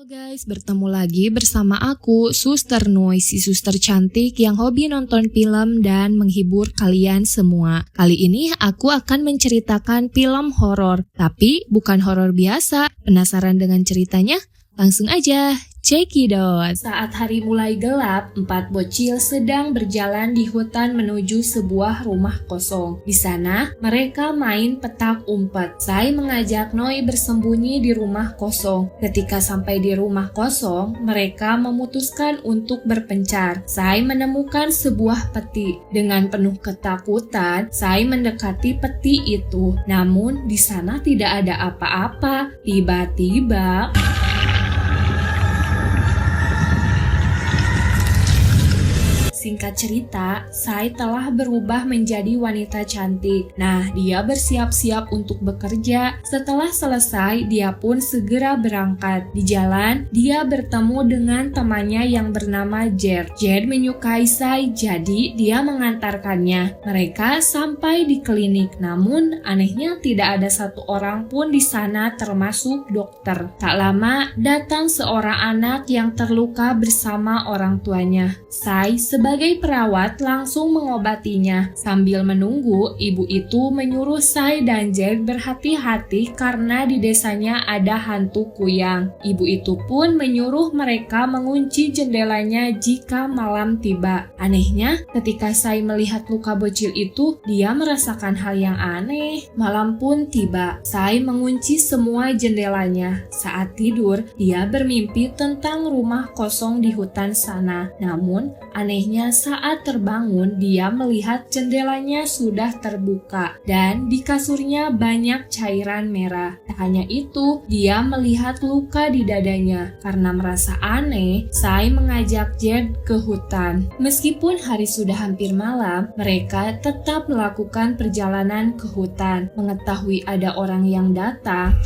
Guys, bertemu lagi bersama aku, Suster Noi, si suster cantik yang hobi nonton film dan menghibur kalian semua. Kali ini aku akan menceritakan film horor, tapi bukan horor biasa. Penasaran dengan ceritanya? Langsung aja, cekidot. Saat hari mulai gelap, 4 bocil sedang berjalan di hutan menuju sebuah rumah kosong. Di sana, mereka main petak umpet. Sai mengajak Noi bersembunyi di rumah kosong. Ketika sampai di rumah kosong, mereka memutuskan untuk berpencar. Sai menemukan sebuah peti. Dengan penuh ketakutan, Sai mendekati peti itu. Namun, di sana tidak ada apa-apa. Tiba-tiba singkat cerita, Sai telah berubah menjadi wanita cantik. Nah, dia bersiap-siap untuk bekerja. Setelah selesai, dia pun segera berangkat. Di jalan, dia bertemu dengan temannya yang bernama Jed. Jed menyukai Sai, jadi dia mengantarkannya. Mereka sampai di klinik, namun anehnya tidak ada satu orang pun di sana termasuk dokter. Tak lama, datang seorang anak yang terluka bersama orang tuanya. Sai sebagai perawat langsung mengobatinya. Sambil menunggu, ibu itu menyuruh Sai dan Jed berhati-hati karena di desanya ada hantu kuyang. Ibu itu pun menyuruh mereka mengunci jendelanya jika malam tiba. Anehnya, ketika Sai melihat luka bocil itu, dia merasakan hal yang aneh. Malam pun tiba. Sai mengunci semua jendelanya. Saat tidur, dia bermimpi tentang rumah kosong di hutan sana. Namun, anehnya saat terbangun, dia melihat jendelanya sudah terbuka dan di kasurnya banyak cairan merah. Tak hanya itu, dia melihat luka di dadanya. Karena merasa aneh, Sai mengajak Jed ke hutan. Meskipun hari sudah hampir malam, mereka tetap melakukan perjalanan ke hutan. Mengetahui ada orang yang datang,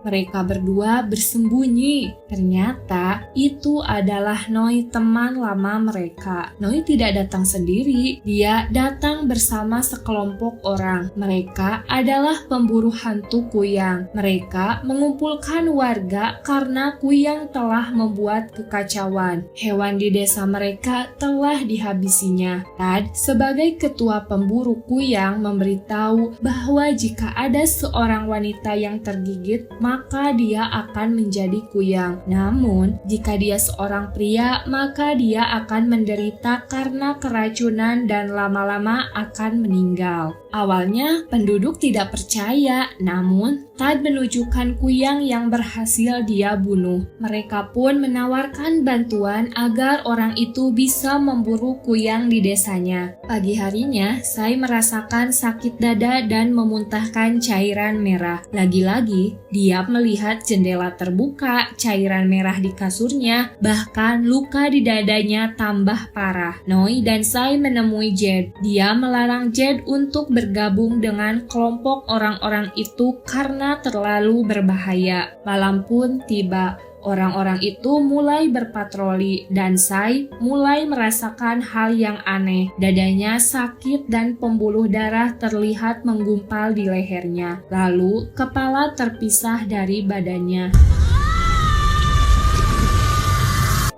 mereka berdua bersembunyi. Ternyata itu adalah Noi, teman lama mereka. Noi tidak datang sendiri, dia datang bersama sekelompok orang. Mereka adalah pemburu hantu kuyang. Mereka mengumpulkan warga karena kuyang telah membuat kekacauan. Hewan di desa mereka telah dihabisinya. Tad, sebagai ketua pemburu kuyang, memberitahu bahwa jika ada seorang wanita yang tergigit, maka dia akan menjadi kuyang. Namun, jika dia seorang pria, maka dia akan menderita karena keracunan dan lama-lama akan meninggal. Awalnya, penduduk tidak percaya, namun Tad menunjukkan kuyang yang berhasil dia bunuh. Mereka pun menawarkan bantuan agar orang itu bisa memburu kuyang di desanya. Pagi harinya, Sai merasakan sakit dada dan memuntahkan cairan merah. Lagi-lagi, dia melihat jendela terbuka, cairan merah di kasurnya, bahkan luka di dadanya tambah parah. Noi dan Sai menemui Jed. Dia melarang Jed untuk bergabung dengan kelompok orang-orang itu karena terlalu berbahaya. Malam pun tiba. Orang-orang itu mulai berpatroli dan Sai mulai merasakan hal yang aneh. Dadanya sakit dan pembuluh darah terlihat menggumpal di lehernya. Lalu kepala terpisah dari badannya.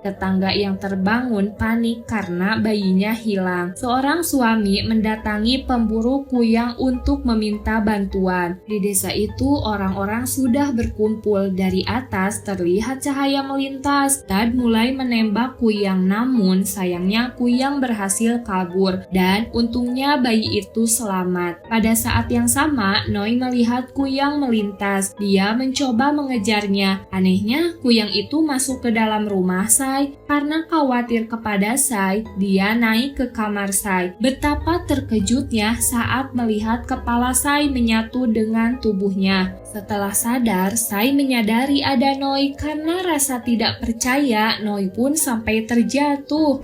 Tetangga yang terbangun panik karena bayinya hilang. Seorang suami mendatangi pemburu kuyang untuk meminta bantuan. Di desa itu orang-orang sudah berkumpul. Dari atas terlihat cahaya melintas. Tad mulai menembak kuyang, namun sayangnya kuyang berhasil kabur dan untungnya bayi itu selamat. Pada saat yang sama, Noi melihat kuyang melintas. Dia mencoba mengejarnya. Anehnya, kuyang itu masuk ke dalam rumah Sai. Karena khawatir kepada Sai, dia naik ke kamar Sai. Betapa terkejutnya saat melihat kepala Sai menyatu dengan tubuhnya. Setelah sadar, Sai menyadari ada Noi. Karena rasa tidak percaya, Noi pun sampai terjatuh.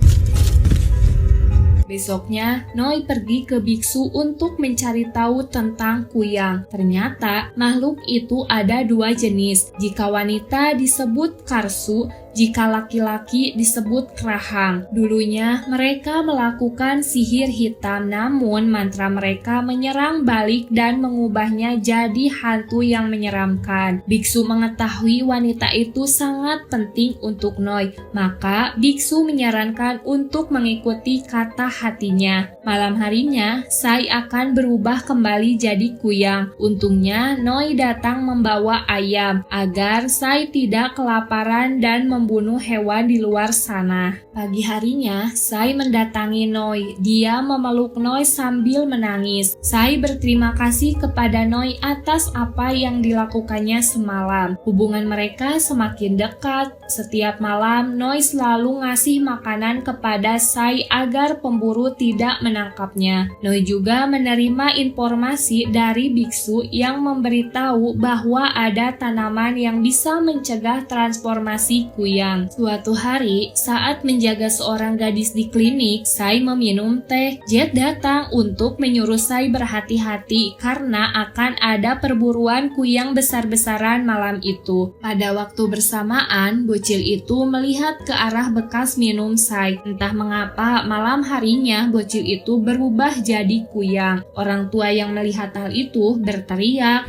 Besoknya, Noi pergi ke biksu untuk mencari tahu tentang kuyang. Ternyata, makhluk itu ada 2 jenis. Jika wanita disebut karsu, jika laki-laki disebut kerahang. Dulunya mereka melakukan sihir hitam, namun mantra mereka menyerang balik dan mengubahnya jadi hantu yang menyeramkan. Biksu mengetahui wanita itu sangat penting untuk Noi, maka biksu menyarankan untuk mengikuti kata hatinya. Malam harinya, Sai akan berubah kembali jadi kuyang. Untungnya Noi datang membawa ayam agar Sai tidak kelaparan dan membunuh hewan di luar sana. Pagi harinya, Sai mendatangi Noi. Dia memeluk Noi sambil menangis. Sai berterima kasih kepada Noi atas apa yang dilakukannya semalam. Hubungan mereka semakin dekat. Setiap malam, Noi selalu ngasih makanan kepada Sai agar pemburu tidak menangkapnya. Noi juga menerima informasi dari biksu yang memberitahu bahwa ada tanaman yang bisa mencegah transformasi kuyang. Suatu hari, saat menjaga seorang gadis di klinik, Sai meminum teh. Jet datang untuk menyuruh Sai berhati-hati karena akan ada perburuan kuyang besar-besaran malam itu. Pada waktu bersamaan, bocil itu melihat ke arah bekas minum Sai. Entah mengapa malam harinya bocil itu berubah jadi kuyang. Orang tua yang melihat hal itu berteriak.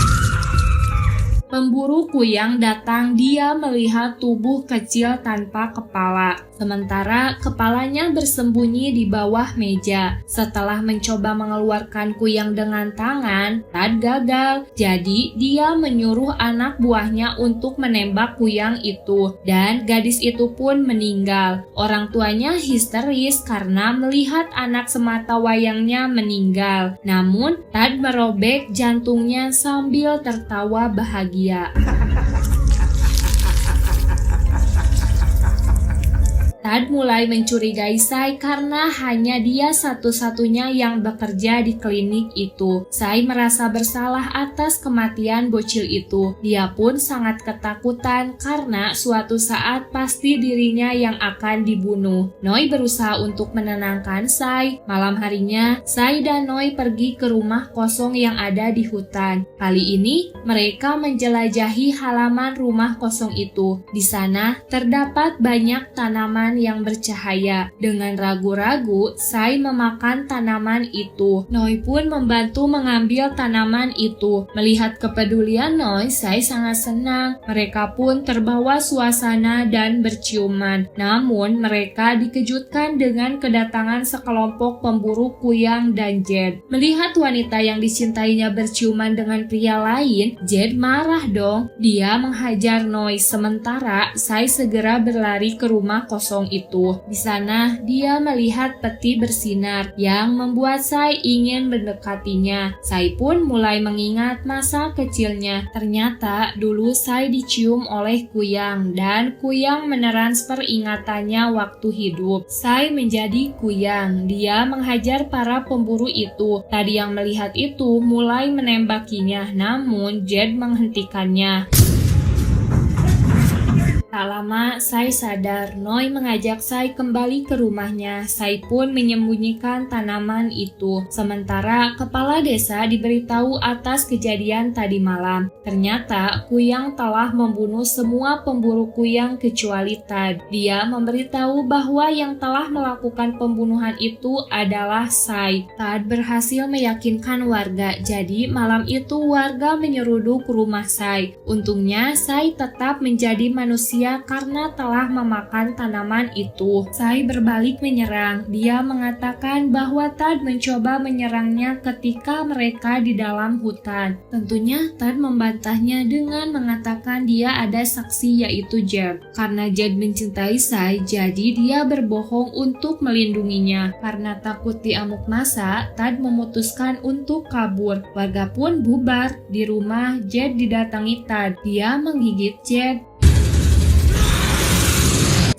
Pemburu kuyang datang, dia melihat tubuh kecil tanpa kepala. Sementara kepalanya bersembunyi di bawah meja. Setelah mencoba mengeluarkan kuyang dengan tangan, Tad gagal. Jadi dia menyuruh anak buahnya untuk menembak kuyang itu. Dan gadis itu pun meninggal. Orang tuanya histeris karena melihat anak semata wayangnya meninggal. Namun Tad merobek jantungnya sambil tertawa bahagia. Tad mulai mencurigai Sai karena hanya dia satu-satunya yang bekerja di klinik itu. Sai merasa bersalah atas kematian bocil itu. Dia pun sangat ketakutan karena suatu saat pasti dirinya yang akan dibunuh. Noi berusaha untuk menenangkan Sai. Malam harinya, Sai dan Noi pergi ke rumah kosong yang ada di hutan. Kali ini, mereka menjelajahi halaman rumah kosong itu. Di sana, terdapat banyak tanaman yang bercahaya. Dengan ragu-ragu, Sai memakan tanaman itu. Noi pun membantu mengambil tanaman itu. Melihat kepedulian Noi, Sai sangat senang. Mereka pun terbawa suasana dan berciuman. Namun, mereka dikejutkan dengan kedatangan sekelompok pemburu kuyang dan Jed. Melihat wanita yang dicintainya berciuman dengan pria lain, Jed marah dong. Dia menghajar Noi, sementara Sai segera berlari ke rumah kosong itu. Di sana, dia melihat peti bersinar yang membuat Sai ingin mendekatinya. Sai pun mulai mengingat masa kecilnya. Ternyata dulu Sai dicium oleh kuyang dan kuyang mentransfer ingatannya waktu hidup. Sai menjadi kuyang. Dia menghajar para pemburu itu. Tadi yang melihat itu mulai menembakinya, namun Jed menghentikannya. Tak lama, Sai sadar. Noi mengajak Sai kembali ke rumahnya. Sai pun menyembunyikan tanaman itu. Sementara kepala desa diberitahu atas kejadian tadi malam. Ternyata kuyang telah membunuh semua pemburu kuyang kecuali Tad. Dia memberitahu bahwa yang telah melakukan pembunuhan itu adalah Sai. Tad berhasil meyakinkan warga. Jadi malam itu warga menyeruduk rumah Sai. Untungnya Sai tetap menjadi manusia karena telah memakan tanaman itu. Sai berbalik menyerang. Dia mengatakan bahwa Tad mencoba menyerangnya ketika mereka di dalam hutan. Tentunya Tad membantahnya dengan mengatakan dia ada saksi yaitu Jed. Karena Jed mencintai Sai, jadi dia berbohong untuk melindunginya. Karena takut diamuk massa, Tad memutuskan untuk kabur. Warga pun bubar. Di rumah, Jed didatangi Tad. Dia menggigit Jed.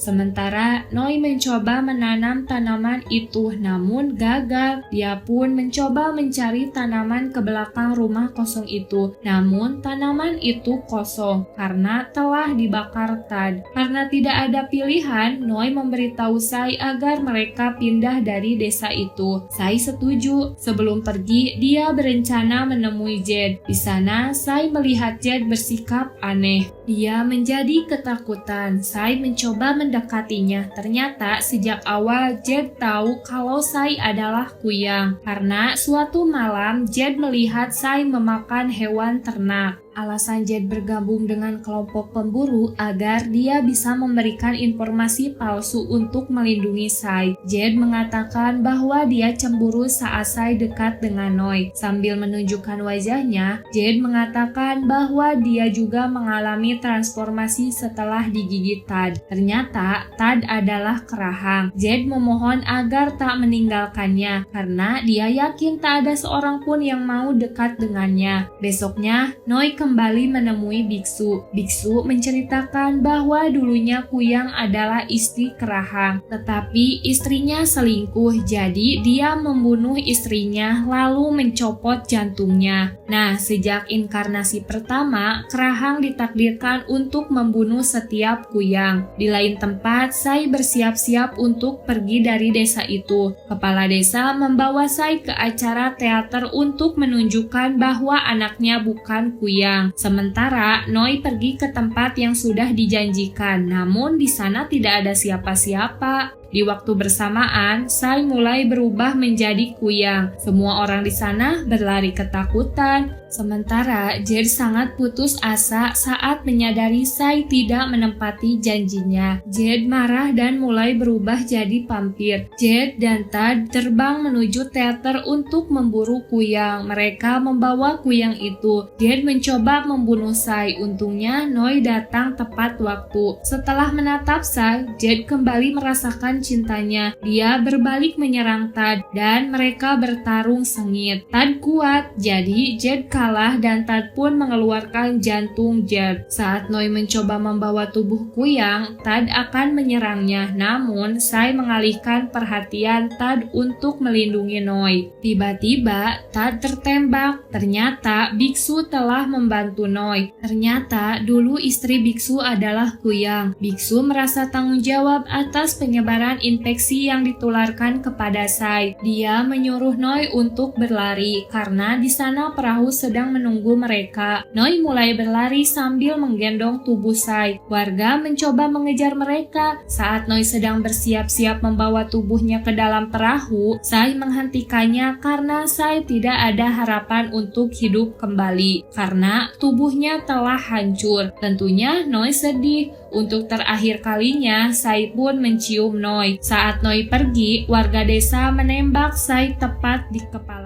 Sementara Noi mencoba menanam tanaman itu namun gagal. Dia pun mencoba mencari tanaman ke belakang rumah kosong itu, namun tanaman itu kosong karena telah dibakar Tad. Karena tidak ada pilihan, Noi memberitahu Sai agar mereka pindah dari desa itu. Sai setuju. Sebelum pergi, dia berencana menemui Jed. Di sana, Sai melihat Jed bersikap aneh. Dia menjadi ketakutan. Sai mencoba mendekatinya. Ternyata sejak awal Jed tahu kalau Sai adalah kuyang. Karena suatu malam Jed melihat Sai memakan hewan ternak. Alasan Jed bergabung dengan kelompok pemburu agar dia bisa memberikan informasi palsu untuk melindungi Sai. Jed mengatakan bahwa dia cemburu saat Sai dekat dengan Noi. Sambil menunjukkan wajahnya, Jed mengatakan bahwa dia juga mengalami transformasi setelah digigit Tad. Ternyata Tad adalah kerahang. Jed memohon agar tak meninggalkannya karena dia yakin tak ada seorang pun yang mau dekat dengannya. Besoknya, Noi kembali menemui biksu. Biksu menceritakan bahwa dulunya Kuyang adalah istri kerahang, tetapi istrinya selingkuh, jadi dia membunuh istrinya lalu mencopot jantungnya. Nah, sejak inkarnasi pertama, kerahang ditakdirkan untuk membunuh setiap Kuyang. Di lain tempat, Sai bersiap-siap untuk pergi dari desa itu. Kepala desa membawa Sai ke acara teater untuk menunjukkan bahwa anaknya bukan Kuyang. Sementara Noi pergi ke tempat yang sudah dijanjikan, namun di sana tidak ada siapa-siapa. Di waktu bersamaan, Sai mulai berubah menjadi kuyang. Semua orang di sana berlari ketakutan. Sementara Jed sangat putus asa saat menyadari Sai tidak menempati janjinya. Jed marah dan mulai berubah jadi vampir. Jed dan Tad terbang menuju teater untuk memburu kuyang. Mereka membawa kuyang itu. Jed mencoba membunuh Sai. Untungnya Noi datang tepat waktu. Setelah menatap Sai, Jed kembali merasakan cintanya. Dia berbalik menyerang Tad dan mereka bertarung sengit. Tad kuat, jadi Jed kalah dan Tad pun mengeluarkan jantung Jed. Saat Noi mencoba membawa tubuh kuyang, Tad akan menyerangnya. Namun, Sai mengalihkan perhatian Tad untuk melindungi Noi. Tiba-tiba, Tad tertembak. Ternyata biksu telah membantu Noi. Ternyata dulu istri biksu adalah kuyang. Biksu merasa tanggung jawab atas penyebaran infeksi yang ditularkan kepada Sai. Dia menyuruh Noi untuk berlari karena di sana perahu sedang menunggu mereka. Noi mulai berlari sambil menggendong tubuh Sai. Warga mencoba mengejar mereka. Saat Noi sedang bersiap-siap membawa tubuhnya ke dalam perahu, Sai menghentikannya karena Sai tidak ada harapan untuk hidup kembali karena tubuhnya telah hancur. Tentunya Noi sedih. Untuk terakhir kalinya, Sai pun mencium Noi. Saat Noi pergi, warga desa menembak Sai tepat di kepala.